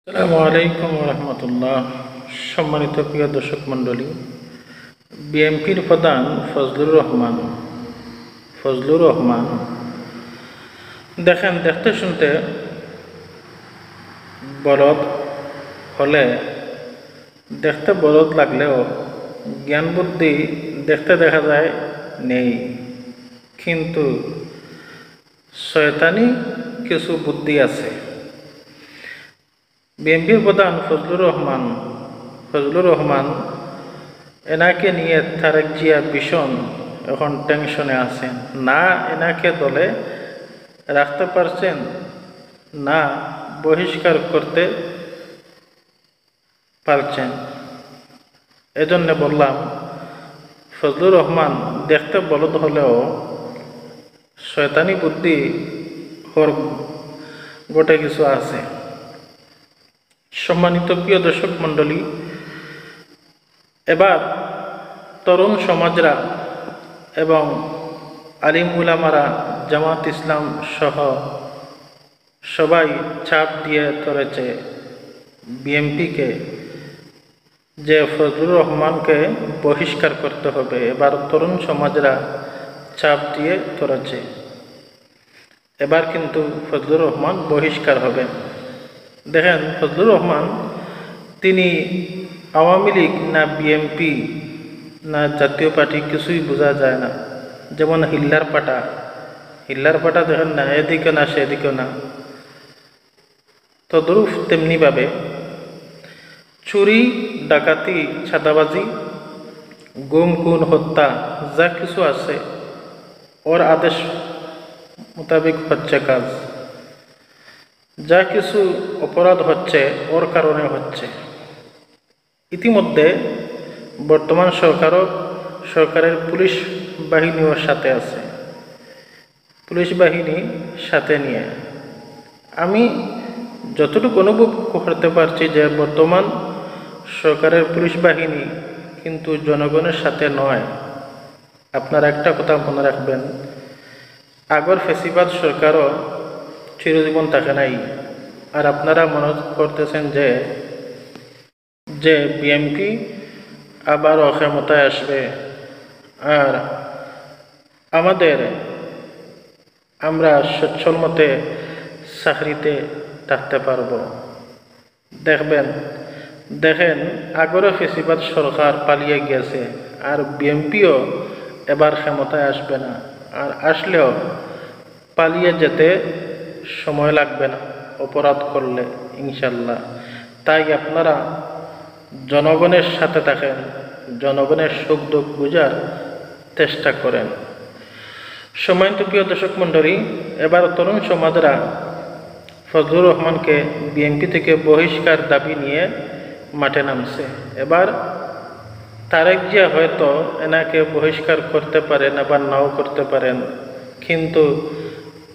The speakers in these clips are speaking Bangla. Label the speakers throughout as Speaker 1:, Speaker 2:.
Speaker 1: আসসালামু আলাইকুম রহমতুল্লাহ। সম্মানিত প্রিয় দর্শক মণ্ডলী, বিএনপির প্রধান ফজলুর রহমান দেখেন, দেখতে শুনতে বলদ হলে, দেখতে বলদ লাগলেও জ্ঞান বুদ্ধি দেখতে দেখা যায় নেই, কিন্তু শয়তানি কিছু বুদ্ধি আছে। বিএনপির প্রধান ফজলুর রহমান এনাকে নিয়ে তারেক জিয়া ভীষণ এখন টেনশনে আছেন। না এনাকে দলে রাখতে পারছেন, না বহিষ্কার করতে পারছেন। এজন্য বললাম, ফজলুর রহমান দেখতে বলদ হলেও শয়তানি বুদ্ধি ওর গোটে কিছু আছে। সম্মানিত প্রিয় দর্শক মণ্ডলী, এবার তরুণ সমাজরা এবং আলিম উলামারা, জামাত ইসলাম সহ সবাই চাপ দিয়ে ধরেছে বিএনপিকে যে ফজলুর রহমানকে বহিষ্কার করতে হবে। এবার তরুণ সমাজরা চাপ দিয়ে ধরেছে, এবার কিন্তু ফজলুর রহমান বহিষ্কার হবে। দেখেন, ফজলুর রহমান তিনি আওয়ামী লীগ না বিএনপি না জাতীয় পার্টি কিছুই বোঝা যায় না। যেমন হিল্লার পাটা দেখেন না, এদিকে না সেদিকে না। তদ্রুপ তেমনিভাবে চুরি, ডাকাতি, ছাদাবাজি, গুম খুন, হত্যা যা কিছু আছে ওর আদেশ মোতাবেক হচ্ছে কাজ। যা কিছু অপরাধ হচ্ছে ওর কারণে হচ্ছে। ইতিমধ্যে বর্তমান সরকারের পুলিশ বাহিনীও সাথে আছে। পুলিশ বাহিনী সাথে নিয়ে আমি যতটুকু অনুভব করতে পারছি যে বর্তমান সরকারের পুলিশ বাহিনী কিন্তু জনগণের সাথে নয়। আপনারা একটা কথা মনে রাখবেন, আগর ফেসিবাদ সরকারও চিরজীবন থাকে নাই। আর আপনারা মনে করতেছেন যে বিএনপি আবার ক্ষমতায় আসবে আর আমরা সচ্ছল মতে চাকরিতে থাকতে পারব। দেখেন আগরও ফেসিবাদ সরকার পালিয়ে গিয়েছে, আর বিএনপিও এবার ক্ষমতায় আসবে না। আর আসলেও পালিয়ে যেতে সময় লাগবে না অপরাধ করলে, ইনশাল্লাহ। তাই আপনারা জনগণের সাথে থাকেন, জনগণের সুখ দুঃখ বুঝার চেষ্টা করেন। সম্মানিত প্রিয় দর্শক মণ্ডলী, এবার তরুণ সমাজরা ফজলুর রহমানকে বিএনপি থেকে বহিষ্কার দাবি নিয়ে মাঠে নামছে। এবার তারেক জিয়া হয়তো এনাকে বহিষ্কার করতে পারেন, আবার নাও করতে পারেন, কিন্তু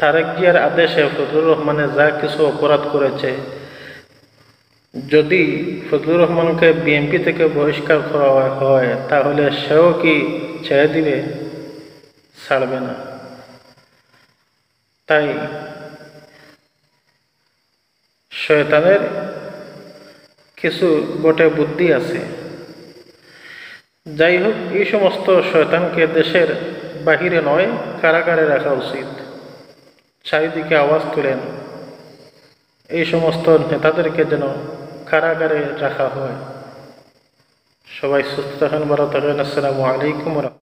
Speaker 1: তারেক জিয়ার আদেশে ফজলুর রহমানের যা কিছু অপরাধ করেছে, যদি ফজলুর রহমানকে বিএনপি থেকে বহিষ্কার করা হয় তাহলে সেও কি ছেড়ে দিবে? ছাড়বে না। তাই শয়তানের কিছু বটে বুদ্ধি আছে। যাই হোক, এই সমস্ত শয়তানকে দেশের বাহিরে নয়, কারাগারে রাখা উচিত। চারিদিকে আওয়াজ তুলেন, এই সমস্ত নেতাদেরকে যেন কারাগারে রাখা হয়। সবাই সুস্থ থাকেন, ভালো থাকেন। আসসালামু আলাইকুম।